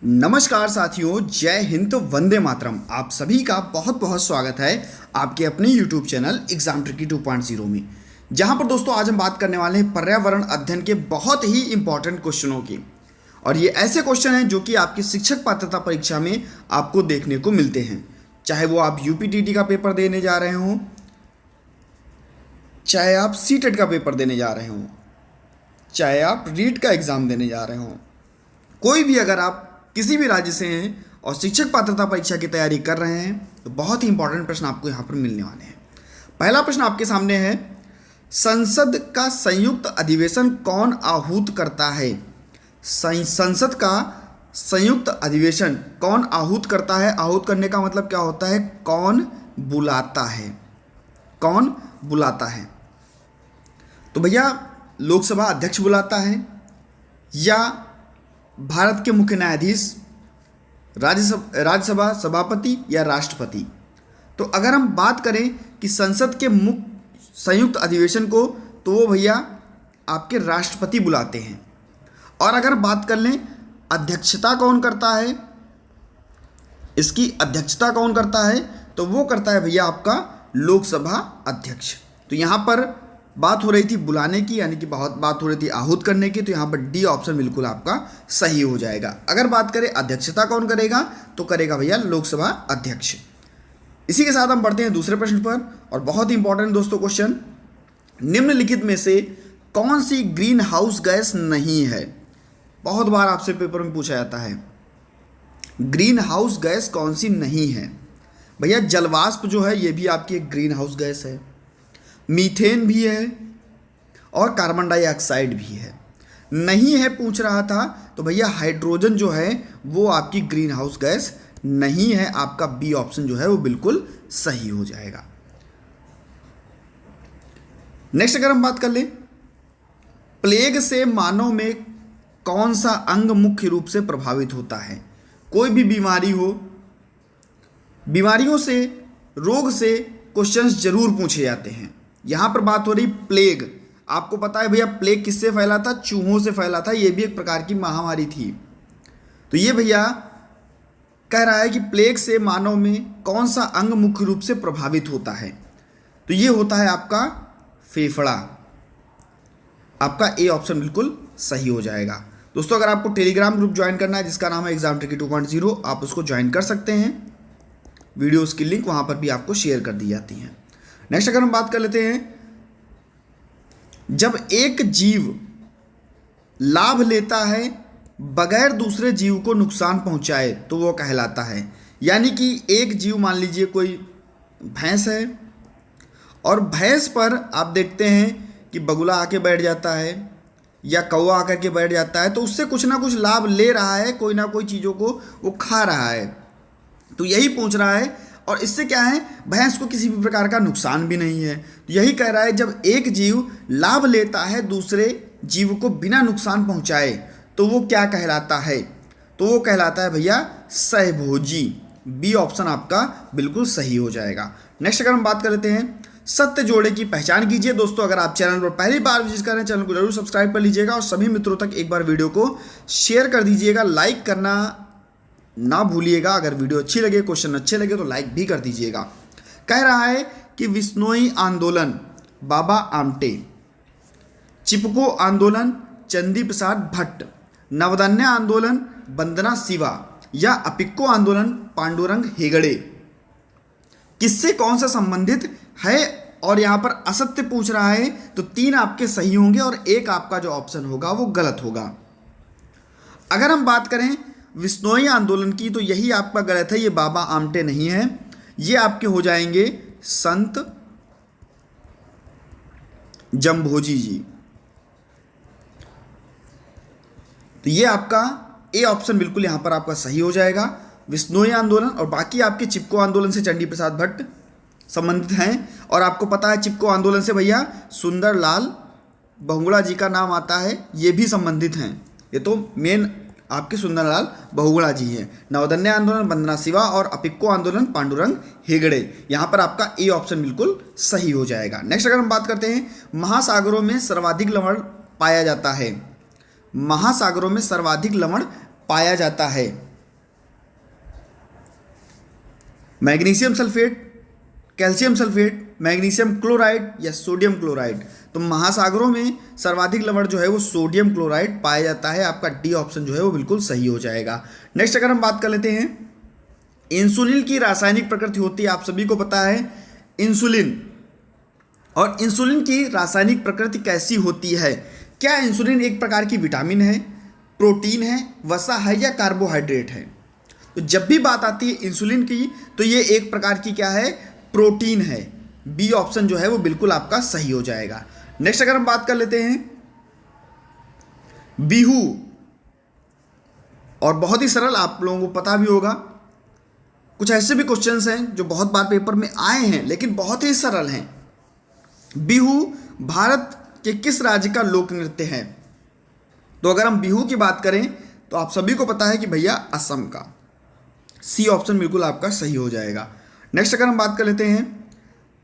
नमस्कार साथियों, जय हिंद, वंदे मातरम। आप सभी का बहुत बहुत स्वागत है आपके अपने YouTube चैनल एग्जाम ट्रिकी 2.0 में, जहां पर दोस्तों आज हम बात करने वाले हैं पर्यावरण अध्ययन के बहुत ही इंपॉर्टेंट क्वेश्चनों की। और ये ऐसे क्वेश्चन हैं जो कि आपकी शिक्षक पात्रता परीक्षा में आपको देखने को मिलते हैं, चाहे वो आप यूपीटीटी का पेपर देने जा रहे हों, चाहे आप सीटेट का पेपर देने जा रहे हों, चाहे आप रीट का एग्ज़ाम देने जा रहे हों। कोई भी अगर आप किसी भी राज्य से हैं और शिक्षक पात्रता परीक्षा की तैयारी कर रहे हैं तो बहुत ही इंपॉर्टेंट प्रश्न आपको यहाँ पर मिलने वाले हैं। पहला प्रश्न आपके सामने है, संसद का संयुक्त अधिवेशन कौन आहूत करता है? संसद का संयुक्त अधिवेशन कौन आहूत करता है? आहूत करने का मतलब क्या होता है? कौन बुलाता है? कौन बुलाता है? तो भैया लोकसभा अध्यक्ष बुलाता है, या भारत के मुख्य न्यायाधीश, राज्यसभा सभापति, या राष्ट्रपति? तो अगर हम बात करें कि संसद के मुख्य संयुक्त अधिवेशन को, तो वो भैया आपके राष्ट्रपति बुलाते हैं। और अगर बात कर लें अध्यक्षता कौन करता है, इसकी अध्यक्षता कौन करता है, तो वो करता है भैया आपका लोकसभा अध्यक्ष। तो यहाँ पर बात हो रही थी बुलाने की, यानी कि बहुत बात हो रही थी आहूत करने की, तो यहाँ पर डी ऑप्शन बिल्कुल आपका सही हो जाएगा। अगर बात करें अध्यक्षता कौन करेगा, तो करेगा भैया लोकसभा अध्यक्ष। इसी के साथ हम बढ़ते हैं दूसरे प्रश्न पर, और बहुत ही इंपॉर्टेंट दोस्तों क्वेश्चन, निम्नलिखित में से कौन सी ग्रीन हाउस गैस नहीं है? बहुत बार आपसे पेपर में पूछा जाता है, ग्रीन हाउस गैस कौन सी नहीं है? भैया जलवाष्प जो है ये भी आपकी एक ग्रीन हाउस गैस है, मीथेन भी है, और कार्बन डाइऑक्साइड भी है। नहीं है पूछ रहा था, तो भैया हाइड्रोजन जो है वो आपकी ग्रीन हाउस गैस नहीं है। आपका बी ऑप्शन जो है वो बिल्कुल सही हो जाएगा। नेक्स्ट अगर हम बात कर लें, प्लेग से मानव में कौन सा अंग मुख्य रूप से प्रभावित होता है? कोई भी बीमारी हो, बीमारियों से, रोग से क्वेश्चंस जरूर पूछे जाते हैं। यहां पर बात हो रही प्लेग। आपको पता है भैया प्लेग किससे फैला था? चूहों से फैला था। यह भी एक प्रकार की महामारी थी। तो ये भैया कह रहा है कि प्लेग से मानव में कौन सा अंग मुख्य रूप से प्रभावित होता है? तो ये होता है आपका फेफड़ा। आपका ए ऑप्शन बिल्कुल सही हो जाएगा। दोस्तों अगर आपको टेलीग्राम ग्रुप ज्वाइन करना है जिसका नाम है एग्जाम ट्रिकी 2.0, आप उसको ज्वाइन कर सकते हैं। वीडियोस की लिंक वहां पर भी आपको शेयर कर दी जाती है। नेक्स्ट अगर हम बात कर लेते हैं, जब एक जीव लाभ लेता है बगैर दूसरे जीव को नुकसान पहुंचाए तो वो कहलाता है। यानी कि एक जीव, मान लीजिए कोई भैंस है, और भैंस पर आप देखते हैं कि बगुला आके बैठ जाता है या कौवा आकर के बैठ जाता है, तो उससे कुछ ना कुछ लाभ ले रहा है, कोई ना कोई चीज़ों को वो खा रहा है। तो यही पूछ रहा है, और इससे क्या है, भैंस को किसी भी प्रकार का नुकसान भी नहीं है। तो यही कह रहा है, जब एक जीव लाभ लेता है दूसरे जीव को बिना नुकसान पहुंचाए तो वो क्या कहलाता है? तो वो कहलाता है भैया सहभोजी। बी ऑप्शन आपका बिल्कुल सही हो जाएगा। नेक्स्ट अगर हम बात कर लेते हैं, सत्य जोड़े की पहचान कीजिए। दोस्तों अगर आप चैनल पर पहली बार विजिट कर रहे हैं, चैनल को जरूर सब्सक्राइब कर लीजिएगा, और सभी मित्रों तक एक बार वीडियो को शेयर कर दीजिएगा। लाइक करना ना भूलिएगा। अगर वीडियो अच्छी लगे, क्वेश्चन अच्छे लगे तो लाइक भी कर दीजिएगा। कह रहा है कि विश्नोई आंदोलन बाबा आमटे, चिपको आंदोलन चंदी प्रसाद भट्ट, नवदन्य आंदोलन वंदना शिवा, या अपिक्को आंदोलन पांडुरंग हेगड़े, किससे कौन सा संबंधित है? और यहां पर असत्य पूछ रहा है, तो 3 आपके सही होंगे और एक आपका जो ऑप्शन होगा वो गलत होगा। अगर हम बात करें विश्नोई आंदोलन की, तो यही आपका गलत है, ये बाबा आमटे नहीं है, ये आपके हो जाएंगे संत जंभोजी जी। तो ये आपका ए ऑप्शन बिल्कुल यहां पर आपका सही हो जाएगा, विश्नोई आंदोलन। और बाकी आपके चिपको आंदोलन से चंडी प्रसाद भट्ट संबंधित हैं। और आपको पता है चिपको आंदोलन से भैया सुंदरलाल बहुगुणा जी का नाम आता है, ये भी संबंधित हैं। ये तो मेन आपके सुंदरलाल बहुगुणा जी हैं। नवदन्य आंदोलन वंदना शिवा, और अपिक्को आंदोलन पांडुरंग हेगड़े। यहाँ पर आपका ए ऑप्शन बिल्कुल सही हो जाएगा। नेक्स्ट अगर हम बात करते हैं, महासागरों में सर्वाधिक लवण पाया जाता है। महासागरों में सर्वाधिक लवण पाया जाता है। Magnesium sulphate, calcium sulphate, magnesium chloride या सोडियम क्लोराइड। तो महासागरों में सर्वाधिक लवण जो है वो सोडियम क्लोराइड पाया जाता है। आपका डी ऑप्शन जो है वो बिल्कुल सही हो जाएगा। नेक्स्ट अगर हम बात कर लेते हैं, इंसुलिन की रासायनिक प्रकृति होती है, आप सभी को पता है इंसुलिन, और इंसुलिन की रासायनिक प्रकृति कैसी होती है? क्या इंसुलिन एक प्रकार की विटामिन है, प्रोटीन है, वसा है या कार्बोहाइड्रेट है? तो जब भी बात आती है इंसुलिन की तो ये एक प्रकार की क्या है? प्रोटीन है। बी ऑप्शन जो है वो बिल्कुल आपका सही हो जाएगा। नेक्स्ट अगर हम बात कर लेते हैं बीहू, और बहुत ही सरल, आप लोगों को पता भी होगा, कुछ ऐसे भी क्वेश्चंस हैं जो बहुत बार पेपर में आए हैं लेकिन बहुत ही सरल हैं। बिहू भारत के किस राज्य का लोक नृत्य है? तो अगर हम बिहू की बात करें तो आप सभी को पता है कि भैया असम का। सी ऑप्शन बिल्कुल आपका सही हो जाएगा। नेक्स्ट अगर हम बात कर लेते हैं,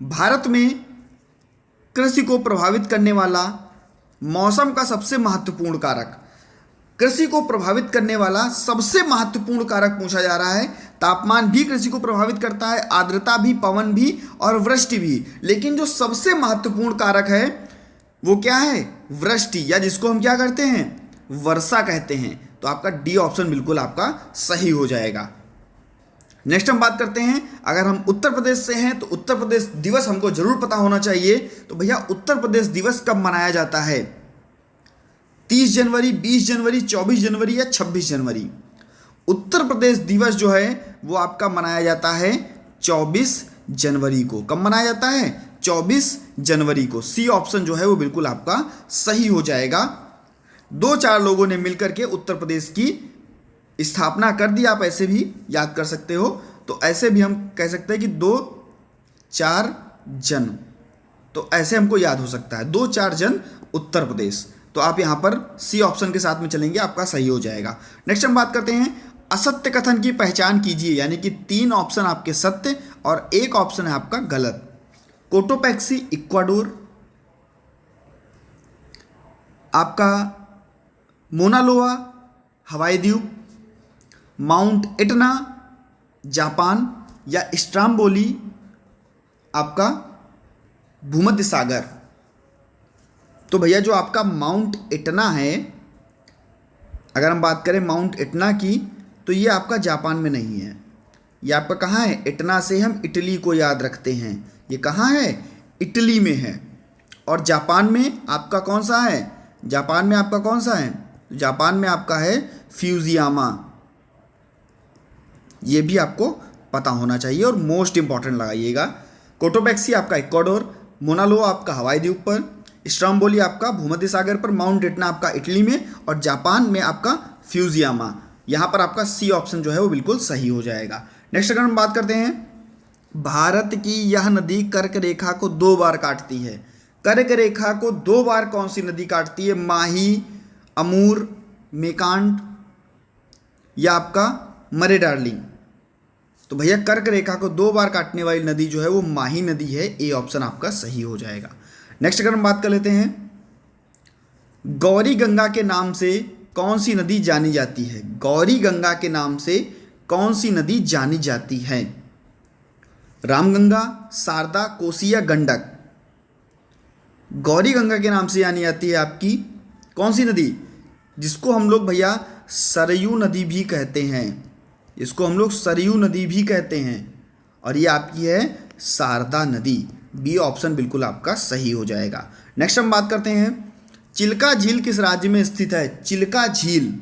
भारत में कृषि को प्रभावित करने वाला मौसम का सबसे महत्वपूर्ण कारक, कृषि को प्रभावित करने वाला सबसे महत्वपूर्ण कारक पूछा जा रहा है। तापमान भी कृषि को प्रभावित करता है, आर्द्रता भी, पवन भी और वृष्टि भी, लेकिन जो सबसे महत्वपूर्ण कारक है वो क्या है? वृष्टि, या जिसको हम क्या करते हैं? वर्षा कहते हैं। तो आपका डी ऑप्शन बिल्कुल आपका सही हो जाएगा। नेक्स्ट हम बात करते हैं, अगर हम उत्तर प्रदेश से हैं तो उत्तर प्रदेश दिवस हमको जरूर पता होना चाहिए। तो भैया उत्तर प्रदेश दिवस कब मनाया जाता है? 30 जनवरी, 20 जनवरी, 24 जनवरी या 26 जनवरी? उत्तर प्रदेश दिवस जो है वो आपका मनाया जाता है 24 जनवरी को। कब मनाया जाता है? 24 जनवरी को। सी ऑप्शन जो है वो बिल्कुल आपका सही हो जाएगा। 2-4 लोगों ने मिलकर के उत्तर प्रदेश की स्थापना कर दी, आप ऐसे भी याद कर सकते हो। तो ऐसे भी हम कह सकते हैं कि 2-4 जन, तो ऐसे हमको याद हो सकता है 2-4 जन उत्तर प्रदेश। तो आप यहाँ पर सी ऑप्शन के साथ में चलेंगे, आपका सही हो जाएगा। नेक्स्ट हम बात करते हैं, असत्य कथन की पहचान कीजिए, यानी कि 3 ऑप्शन आपके सत्य और 1 ऑप्शन है आपका गलत। कोटोपैक्सी इक्वाडोर, आपका मोनालोआ हवाई द्वीप, माउंट इटना जापान या स्ट्राम्बोली आपका भूमध्य सागर। तो भैया जो आपका माउंट इटना है, अगर हम बात करें माउंट इटना की, तो ये आपका जापान में नहीं है। ये आपका कहाँ है? इटना से हम इटली को याद रखते हैं। ये कहाँ है? इटली में है। और जापान में आपका कौन सा है? जापान में आपका कौन सा है? जापान में आपका है फ्यूजियामा। ये भी आपको पता होना चाहिए और मोस्ट इंपॉर्टेंट लगाइएगा। कोटोपैक्सी आपका इक्वाडोर, मोनालोआ आपका हवाई द्वीप पर, स्ट्राम्बोली आपका भूमध्य सागर पर, माउंट इटना आपका इटली में और जापान में आपका फ्यूजियामा। यहाँ पर आपका सी ऑप्शन जो है वो बिल्कुल सही हो जाएगा। नेक्स्ट अगर हम बात करते हैं, भारत की यह नदी कर्क रेखा को 2 बार काटती है। कर्क रेखा को 2 बार कौन सी नदी काटती है? माही, अमूर, मेकांड या आपका मरे डार्लिंग? तो भैया कर्क रेखा को 2 बार काटने वाली नदी जो है वो माही नदी है। ए ऑप्शन आपका सही हो जाएगा। नेक्स्ट अगर हम बात कर लेते हैं, गौरी गंगा के नाम से कौन सी नदी जानी जाती है? गौरी गंगा के नाम से कौन सी नदी जानी जाती है? रामगंगा, शारदा, कोसी या गंडक? गौरी गंगा के नाम से जानी जाती है आपकी कौन सी नदी? जिसको हम लोग भैया सरयू नदी भी कहते हैं। इसको हम लोग सरयू नदी भी कहते हैं और ये आपकी है शारदा नदी। बी ऑप्शन बिल्कुल आपका सही हो जाएगा। नेक्स्ट हम बात करते हैं, चिल्का झील किस राज्य में स्थित है? चिल्का झील,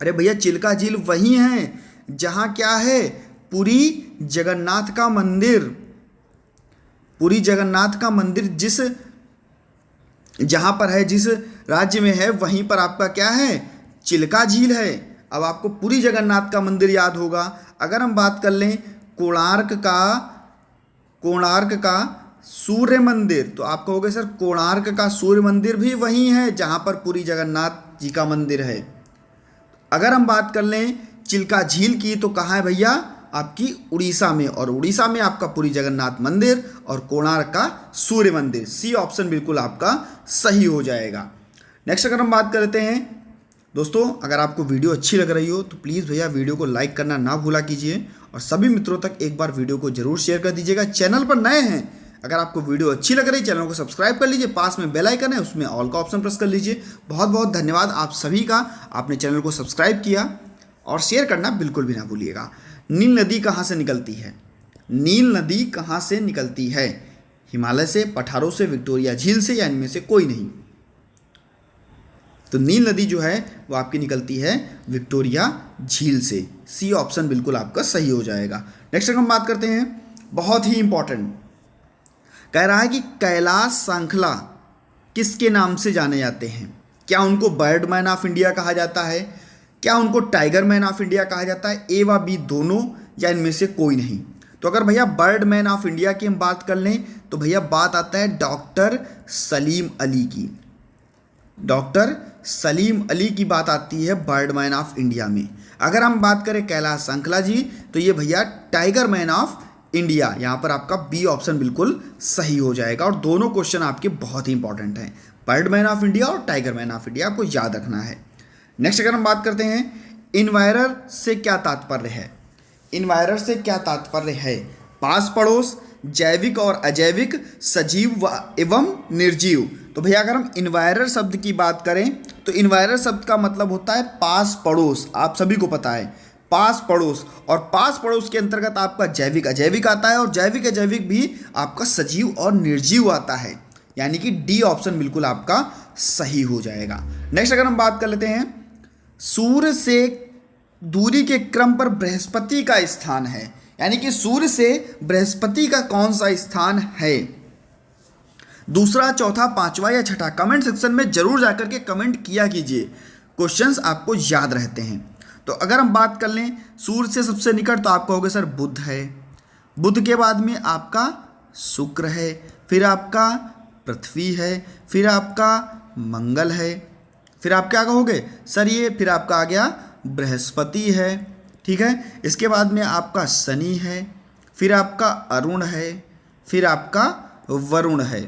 अरे भैया चिल्का झील वही है जहाँ क्या है? पुरी जगन्नाथ का मंदिर। पुरी जगन्नाथ का मंदिर जिस जहाँ पर है, जिस राज्य में है, वहीं पर आपका क्या है? चिल्का झील है। अब आपको पुरी जगन्नाथ का मंदिर याद होगा। अगर हम बात कर लें कोणार्क का सूर्य मंदिर, तो आप कहोगे सर कोणार्क का सूर्य मंदिर भी वही है जहाँ पर पुरी जगन्नाथ जी का मंदिर है। अगर हम बात कर लें चिल्का झील की, तो कहाँ है भैया? आपकी उड़ीसा में, और उड़ीसा में आपका पुरी जगन्नाथ मंदिर और कोणार्क का सूर्य मंदिर। सी ऑप्शन बिल्कुल आपका सही हो जाएगा। नेक्स्ट अगर हम बात करते हैं, दोस्तों अगर आपको वीडियो अच्छी लग रही हो तो प्लीज़ भैया वीडियो को लाइक करना ना भूला कीजिए और सभी मित्रों तक एक बार वीडियो को जरूर शेयर कर दीजिएगा। चैनल पर नए हैं, अगर आपको वीडियो अच्छी लग रही है चैनल को सब्सक्राइब कर लीजिए, पास में बेल आइकन है उसमें ऑल का ऑप्शन प्रेस कर लीजिए। बहुत बहुत धन्यवाद आप सभी का, आपने चैनल को सब्सक्राइब किया और शेयर करना बिल्कुल भी ना भूलिएगा। नील नदी कहाँ से निकलती है? नील नदी कहाँ से निकलती है? हिमालय से, पठारों से, विक्टोरिया झील से या इनमें से कोई नहीं। तो नील नदी जो है वो आपकी निकलती है विक्टोरिया झील से। सी ऑप्शन बिल्कुल आपका सही हो जाएगा। नेक्स्ट हम बात करते हैं, बहुत ही इंपॉर्टेंट, कह रहा है कि कैलाश सांखला किसके नाम से जाने जाते हैं? क्या उनको बर्ड मैन ऑफ इंडिया कहा जाता है? क्या उनको टाइगर मैन ऑफ इंडिया कहा जाता है? ए व बी दोनों या इनमें से कोई नहीं? तो अगर भैया बर्ड मैन ऑफ इंडिया की हम बात कर लें तो भैया बात आता है डॉक्टर सलीम अली की। डॉक्टर सलीम अली की बात आती है बर्ड मैन ऑफ इंडिया में। अगर हम बात करें कैलाश सांखला जी तो ये भैया टाइगर मैन ऑफ इंडिया। यहाँ पर आपका बी ऑप्शन बिल्कुल सही हो जाएगा और दोनों क्वेश्चन आपके बहुत ही इंपॉर्टेंट हैं, बर्ड मैन ऑफ इंडिया और टाइगर मैन ऑफ इंडिया, आपको याद रखना है। नेक्स्ट अगर हम बात करते हैं, इन्वायरर से क्या तात्पर्य है? इन्वायरर से क्या तात्पर्य है? पास पड़ोस, जैविक और अजैविक, सजीव एवं निर्जीव। तो भैया अगर हम इन्वायरर शब्द की बात करें तो इन्वायरर शब्द का मतलब होता है पास पड़ोस। आप सभी को पता है पास पड़ोस, और पास पड़ोस के अंतर्गत आपका जैविक अजैविक आता है और जैविक अजैविक भी आपका सजीव और निर्जीव आता है, यानी कि डी ऑप्शन बिल्कुल आपका सही हो जाएगा। नेक्स्ट अगर हम बात कर लेते हैं, सूर्य से दूरी के क्रम पर बृहस्पति का स्थान है, यानी कि सूर्य से बृहस्पति का कौन सा स्थान है? दूसरा, चौथा, पांचवा या छठा? कमेंट सेक्शन में जरूर जाकर के कमेंट किया कीजिए, क्वेश्चंस आपको याद रहते हैं। तो अगर हम बात कर लें सूर्य से सबसे निकट तो आप कहोगे सर बुध है, बुध के बाद में आपका शुक्र है, फिर आपका पृथ्वी है, फिर आपका मंगल है, फिर आप क्या कहोगे सर ये फिर आपका आ गया बृहस्पति है, ठीक है। इसके बाद में आपका शनि है, फिर आपका अरुण है, फिर आपका वरुण है।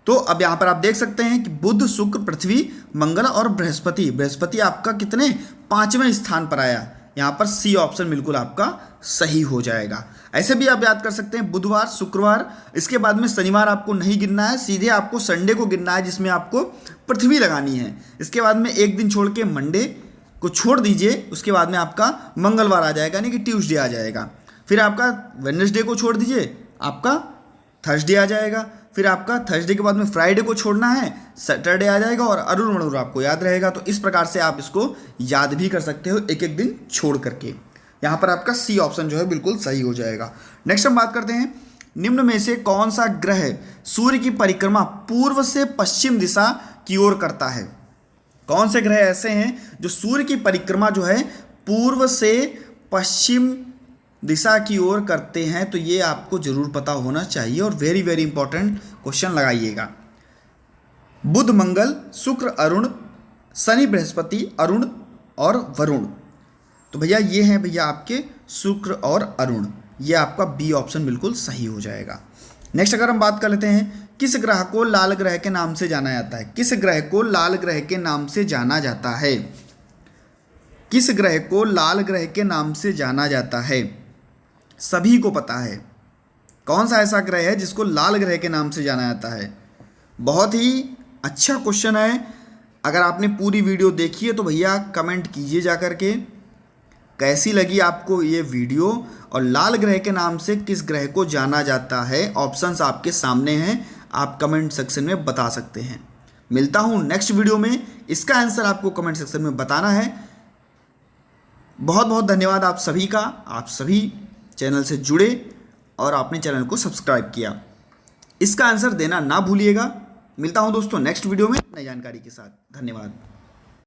तो अब यहाँ पर आप देख सकते हैं कि बुध, शुक्र, पृथ्वी, मंगल और बृहस्पति। बृहस्पति आपका कितने 5वें स्थान पर आया। यहाँ पर सी ऑप्शन बिल्कुल आपका सही हो जाएगा। ऐसे भी आप याद कर सकते हैं बुधवार, शुक्रवार, इसके बाद में शनिवार आपको नहीं गिनना है, सीधे आपको संडे को गिनना है जिसमें आपको पृथ्वी लगानी है। इसके बाद में एक दिन छोड़ के मंडे को छोड़ दीजिए, उसके बाद में आपका मंगलवार आ जाएगा, यानी कि ट्यूसडे आ जाएगा। फिर आपका वेडनेसडे को छोड़ दीजिए, आपका थर्सडे आ जाएगा। फिर आपका थर्सडे के बाद में फ्राइडे को छोड़ना है, सैटरडे आ जाएगा और अरुण वरुण आपको याद रहेगा। तो इस प्रकार से आप इसको याद भी कर सकते हो एक एक दिन छोड़ करके। यहाँ पर आपका सी ऑप्शन जो है बिल्कुल सही हो जाएगा। नेक्स्ट हम बात करते हैं, निम्न में से कौन सा ग्रह सूर्य की परिक्रमा पूर्व से पश्चिम दिशा की ओर करता है? कौन से ग्रह ऐसे हैं जो सूर्य की परिक्रमा जो है पूर्व से पश्चिम दिशा की ओर करते हैं? तो ये आपको जरूर पता होना चाहिए और वेरी वेरी इंपॉर्टेंट क्वेश्चन लगाइएगा। बुध, मंगल, शुक्र, अरुण, शनि, बृहस्पति, अरुण और वरुण। तो भैया ये हैं भैया आपके शुक्र और अरुण, ये आपका बी ऑप्शन बिल्कुल सही हो जाएगा। नेक्स्ट अगर हम बात कर लेते हैं, किस ग्रह को लाल ग्रह के नाम से जाना जाता है? किस ग्रह को लाल ग्रह के नाम से जाना जाता है? किस ग्रह को लाल ग्रह के नाम से जाना जाता है? सभी को पता है कौन सा ऐसा ग्रह है जिसको लाल ग्रह के नाम से जाना जाता है। बहुत ही अच्छा क्वेश्चन है। अगर आपने पूरी वीडियो देखी है तो भैया कमेंट कीजिए जा करके कैसी लगी आपको ये वीडियो, और लाल ग्रह के नाम से किस ग्रह को जाना जाता है। ऑप्शंस आपके सामने हैं, आप कमेंट सेक्शन में बता सकते हैं। मिलता हूँ नेक्स्ट वीडियो में, इसका आंसर आपको कमेंट सेक्शन में बताना है। बहुत बहुत धन्यवाद आप सभी का, आप सभी चैनल से जुड़े और आपने चैनल को सब्सक्राइब किया। इसका आंसर देना ना भूलिएगा। मिलता हूं दोस्तों नेक्स्ट वीडियो में नई जानकारी के साथ। धन्यवाद।